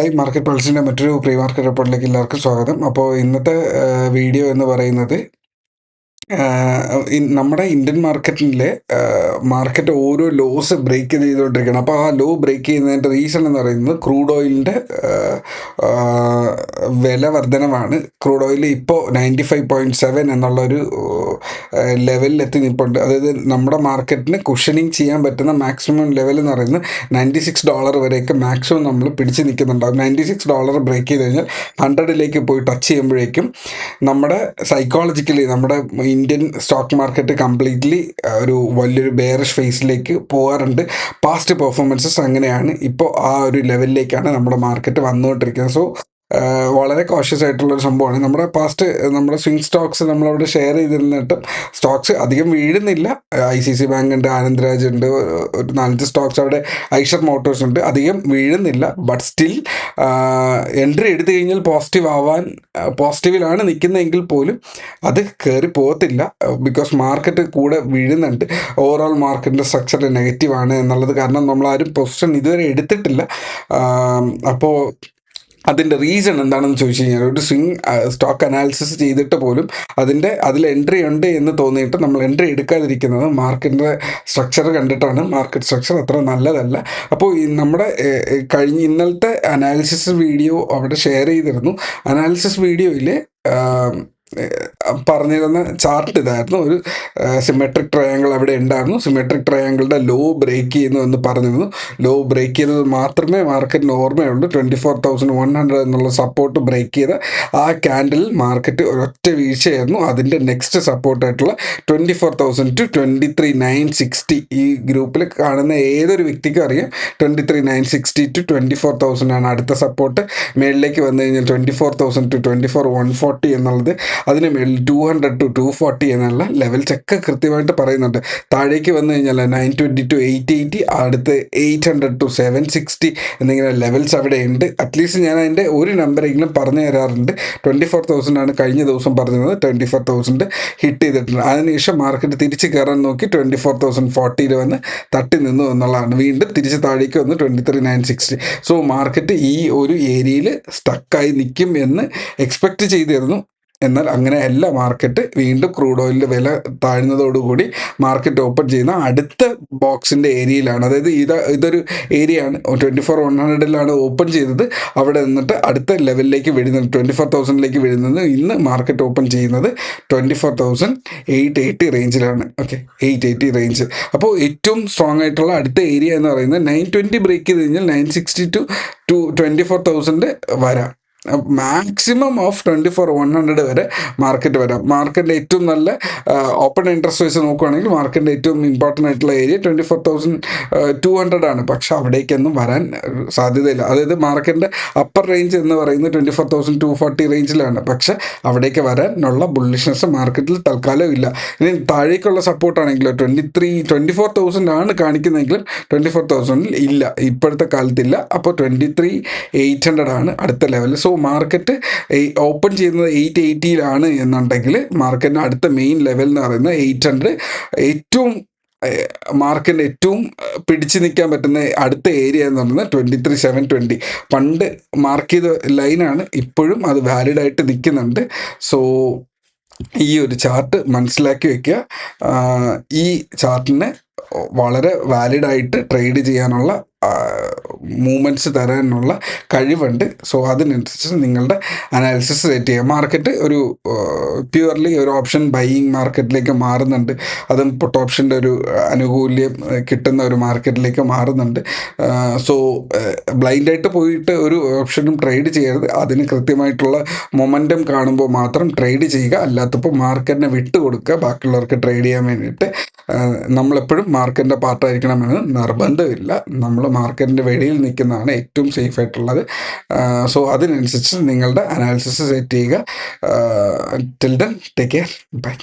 Hi, market പൾസിൻ്റെ മറ്റൊരു pre market റിപ്പോർട്ടിലേക്ക് എല്ലാവർക്കും സ്വാഗതം. അപ്പോൾ ഇന്നത്തെ വീഡിയോ എന്ന് പറയുന്നത് നമ്മുടെ ഇന്ത്യൻ മാർക്കറ്റിലെ മാർക്കറ്റ് ഓരോ ലോസ് ബ്രേക്ക് ചെയ്തുകൊണ്ടിരിക്കുകയാണ്. അപ്പോൾ ആ ലോ ബ്രേക്ക് ചെയ്യുന്നതിൻ്റെ റീസൺ എന്ന് പറയുന്നത് ക്രൂഡ് ഓയിലിൻ്റെ വില വർധനമാണ്. ക്രൂഡ് ഓയിൽ ഇപ്പോൾ 95.7 എന്നുള്ളൊരു ലെവലിൽ എത്തി നിൽപ്പുണ്ട്. അതായത് നമ്മുടെ മാർക്കറ്റിന് കുഷനിങ് ചെയ്യാൻ പറ്റുന്ന മാക്സിമം ലെവൽ എന്ന് പറയുന്നത് $96 വരെയൊക്കെ മാക്സിമം നമ്മൾ പിടിച്ച് നിൽക്കുന്നുണ്ടാകും. $96 ബ്രേക്ക് ചെയ്ത് കഴിഞ്ഞാൽ 100ലേക്ക് പോയി ടച്ച് ചെയ്യുമ്പോഴേക്കും നമ്മുടെ സൈക്കോളജിക്കലി നമ്മുടെ ഇന്ത്യൻ സ്റ്റോക്ക് മാർക്കറ്റ് കംപ്ലീറ്റ്ലി ഒരു വലിയൊരു ബെയറിഷ് ഫേസിലേക്ക് പോകാറുണ്ട്. പാസ്റ്റ് പെർഫോമൻസസ് അങ്ങനെയാണ്. ഇപ്പോൾ ആ ഒരു ലെവലിലേക്കാണ് നമ്മുടെ മാർക്കറ്റ് വന്നുകൊണ്ടിരിക്കുന്നത്. സോ വളരെ കോഷ്യസ് ആയിട്ടുള്ളൊരു സംഭവമാണ്. നമ്മുടെ സ്വിംഗ് സ്റ്റോക്സ് നമ്മളവിടെ ഷെയർ ചെയ്തിരുന്നിട്ടും സ്റ്റോക്സ് അധികം വീഴുന്നില്ല. ICICI ബാങ്ക് ഉണ്ട്, ആനന്ദ്രാജ് ഉണ്ട്, ഒരു 4 സ്റ്റോക്സ് അവിടെ, ഐഷർ മോട്ടോഴ്സ് ഉണ്ട്, അധികം വീഴുന്നില്ല. ബട്ട് സ്റ്റിൽ എൻട്രി എടുത്തു കഴിഞ്ഞാൽ പോസിറ്റീവിലാണ് നിൽക്കുന്നതെങ്കിൽ പോലും അത് കയറി പോകത്തില്ല. ബിക്കോസ് മാർക്കറ്റ് കൂടെ വീഴുന്നുണ്ട്. ഓവറോൾ മാർക്കറ്റിൻ്റെ സ്ട്രക്ചർ നെഗറ്റീവാണ് എന്നുള്ളത് കാരണം നമ്മളാരും പൊസിഷൻ ഇതുവരെ എടുത്തിട്ടില്ല. അപ്പോൾ അതിൻ്റെ റീസൺ എന്താണെന്ന് ചോദിച്ചു കഴിഞ്ഞാൽ ഒരു സ്വിംഗ് സ്റ്റോക്ക് അനാലിസിസ് ചെയ്തിട്ട് പോലും അതിൽ എൻട്രി ഉണ്ട് എന്ന് തോന്നിയിട്ട് നമ്മൾ എൻട്രി എടുക്കാതിരിക്കുന്നത് മാർക്കറ്റിൻ്റെ സ്ട്രക്ചർ കണ്ടിട്ടാണ്. മാർക്കറ്റ് സ്ട്രക്ചർ അത്ര നല്ലതല്ല. അപ്പോൾ നമ്മുടെ ഇന്നലത്തെ അനാലിസിസ് വീഡിയോ അവിടെ ഷെയർ ചെയ്തിരുന്നു. അനാലിസിസ് വീഡിയോയിൽ പറഞ്ഞിരുന്ന ചാർട്ട് ഇതായിരുന്നു. ഒരു സിമെട്രിക് ട്രയാങ്കിൾ അവിടെ ഉണ്ടായിരുന്നു. സിമെട്രിക് ട്രയാങ്കിളുടെ ലോ ബ്രേക്ക് ചെയ്യുന്നു എന്ന് പറഞ്ഞിരുന്നു. ലോ ബ്രേക്ക് ചെയ്തത് മാത്രമേ മാർക്കറ്റിന് ഓർമ്മയുള്ളൂ. 24,100 എന്നുള്ള സപ്പോർട്ട് ബ്രേക്ക് ചെയ്ത ആ ക്യാൻഡിൽ മാർക്കറ്റ് ഒരൊറ്റ വീഴ്ചയായിരുന്നു. അതിൻ്റെ നെക്സ്റ്റ് സപ്പോർട്ടായിട്ടുള്ള 24,000 to 23,960 ഈ ഗ്രൂപ്പിൽ കാണുന്ന ഏതൊരു വ്യക്തിക്കും അറിയാം 23,960 to 24,000 ആണ് അടുത്ത സപ്പോർട്ട്. മേളിലേക്ക് വന്നു കഴിഞ്ഞാൽ 24,000 to 24,140 എന്നുള്ളത്, അതിന് മേളിൽ 200 to 240 എന്നുള്ള ലെവൽസ് ഒക്കെ കൃത്യമായിട്ട് പറയുന്നുണ്ട്. താഴേക്ക് വന്നു കഴിഞ്ഞാൽ 920 to 880, അടുത്ത് 800 to 760 എന്നിങ്ങനെ ലെവൽസ് അവിടെ ഉണ്ട്. അറ്റ്ലീസ്റ്റ് ഞാൻ അതിൻ്റെ ഒരു നമ്പറെങ്കിലും പറഞ്ഞു തരാറുണ്ട്. 24,000 ആണ് കഴിഞ്ഞ ദിവസം പറഞ്ഞത്. 24,000 ഹിറ്റ് ചെയ്തിട്ടുണ്ട്. അതിനുശേഷം മാർക്കറ്റ് തിരിച്ച് കയറാൻ നോക്കി 24,040 വന്ന് തട്ടി നിന്നു എന്നുള്ളതാണ്. വീണ്ടും തിരിച്ച് താഴേക്ക് വന്ന് 23,960. സോ മാർക്കറ്റ് ഈ ഒരു ഏരിയയിൽ സ്റ്റക്കായി നിൽക്കും എന്ന് എക്സ്പെക്റ്റ് ചെയ്തിരുന്നു. എന്നാൽ അങ്ങനെയല്ല. മാർക്കറ്റ് വീണ്ടും ക്രൂഡ് ഓയിലിൻ്റെ വില താഴ്ന്നതോടുകൂടി മാർക്കറ്റ് ഓപ്പൺ ചെയ്യുന്ന അടുത്ത ബോക്സിൻ്റെ ഏരിയയിലാണ്. അതായത് ഇതൊരു ഏരിയയാണ്. 24,100 ഓപ്പൺ ചെയ്തത്. അവിടെ നിന്നിട്ട് അടുത്ത ലെവലിലേക്ക് വീഴുന്നത് 24,000 വീഴുന്നത്. ഇന്ന് മാർക്കറ്റ് ഓപ്പൺ ചെയ്യുന്നത് 24,880 റേഞ്ചിലാണ്. Okay, 880 range. അപ്പോൾ ഏറ്റവും സ്ട്രോങ് ആയിട്ടുള്ള അടുത്ത ഏരിയ എന്ന് പറയുന്നത് 920 ബ്രേക്ക് ചെയ്ത് കഴിഞ്ഞാൽ 960 to 24,000 വരാം. മാക്സിമം ഓഫ് 24,100 വരെ മാർക്കറ്റ് വരാം. മാർക്കറ്റിൻ്റെ ഏറ്റവും നല്ല ഓപ്പൺ ഇൻട്രസ്റ്റ് വെച്ച് നോക്കുകയാണെങ്കിൽ മാർക്കറ്റിൻ്റെ ഏറ്റവും ഇമ്പോർട്ടൻ്റ് ആയിട്ടുള്ള ഏരിയ 24,200 ആണ്. പക്ഷെ അവിടേക്കൊന്നും വരാൻ സാധ്യതയില്ല. അതായത് മാർക്കറ്റിൻ്റെ അപ്പർ റേഞ്ച് എന്ന് പറയുന്നത് 24,240 റേഞ്ചിലാണ്. പക്ഷെ അവിടേക്ക് വരാനുള്ള ബുള്ളിഷ്നെസ് മാർക്കറ്റിൽ തൽക്കാലം ഇല്ല. ഇനി താഴേക്കുള്ള സപ്പോർട്ടാണെങ്കിലോ 24,000 ആണ് കാണിക്കുന്നതെങ്കിലും 24,000 ഇല്ല, ഇപ്പോഴത്തെ കാലത്തില്ല. അപ്പോൾ 23,800 ആണ് അടുത്ത ലെവൽ. സോ മാർക്കറ്റ് ഓപ്പൺ ചെയ്യുന്നത് 880 എന്നുണ്ടെങ്കിൽ മാർക്കറ്റിന് അടുത്ത മെയിൻ ലെവൽ എന്ന് പറയുന്നത് 800. മാർക്കറ്റിന് ഏറ്റവും പിടിച്ചു നിൽക്കാൻ പറ്റുന്ന അടുത്ത ഏരിയ എന്ന് പറയുന്നത് 23,720. പണ്ട് മാർക്ക് ചെയ്ത ലൈനാണ്, ഇപ്പോഴും അത് വാലിഡായിട്ട് നിൽക്കുന്നുണ്ട്. സോ ഈ ഒരു ചാർട്ട് മനസ്സിലാക്കി വയ്ക്കുക. ഈ ചാർട്ടിന് വളരെ വാലിഡായിട്ട് ട്രേഡ് ചെയ്യാനുള്ള മൂവ്മെൻറ്റ്സ് തരാനുള്ള കഴിവുണ്ട്. സോ അതിനനുസരിച്ച് നിങ്ങളുടെ അനാലിസിസ് സെറ്റ് ചെയ്യുക. മാർക്കറ്റ് ഒരു പ്യുവർലി ഒരു ഓപ്ഷൻ ബൈയിങ് മാർക്കറ്റിലേക്ക് മാറുന്നുണ്ട്. അതും പുട്ട് ഓപ്ഷൻ്റെ ഒരു ആനുകൂല്യം കിട്ടുന്ന ഒരു മാർക്കറ്റിലേക്ക് മാറുന്നുണ്ട്. സോ ബ്ലൈൻഡായിട്ട് പോയിട്ട് ഒരു ഓപ്ഷനും ട്രേഡ് ചെയ്യരുത്. അതിന് കൃത്യമായിട്ടുള്ള മൊമെൻറ്റം കാണുമ്പോൾ മാത്രം ട്രേഡ് ചെയ്യുക. അല്ലാത്തപ്പോൾ മാർക്കറ്റിനെ വിട്ടുകൊടുക്കുക ബാക്കിയുള്ളവർക്ക് ട്രേഡ് ചെയ്യാൻ വേണ്ടിയിട്ട്. നമ്മളെപ്പോഴും മാർക്കറ്റിൻ്റെ പാർട്ടായിരിക്കണമെന്ന് നിർബന്ധമില്ല. നമ്മൾ മാർക്കറ്റിൻ്റെ വെളിയിൽ നിൽക്കുന്നതാണ് ഏറ്റവും സേഫ് ആയിട്ടുള്ളത്. സോ അതിനനുസരിച്ച് നിങ്ങളുടെ അനാലിസിസ് സെറ്റ് ചെയ്യുക. Till then take care, by.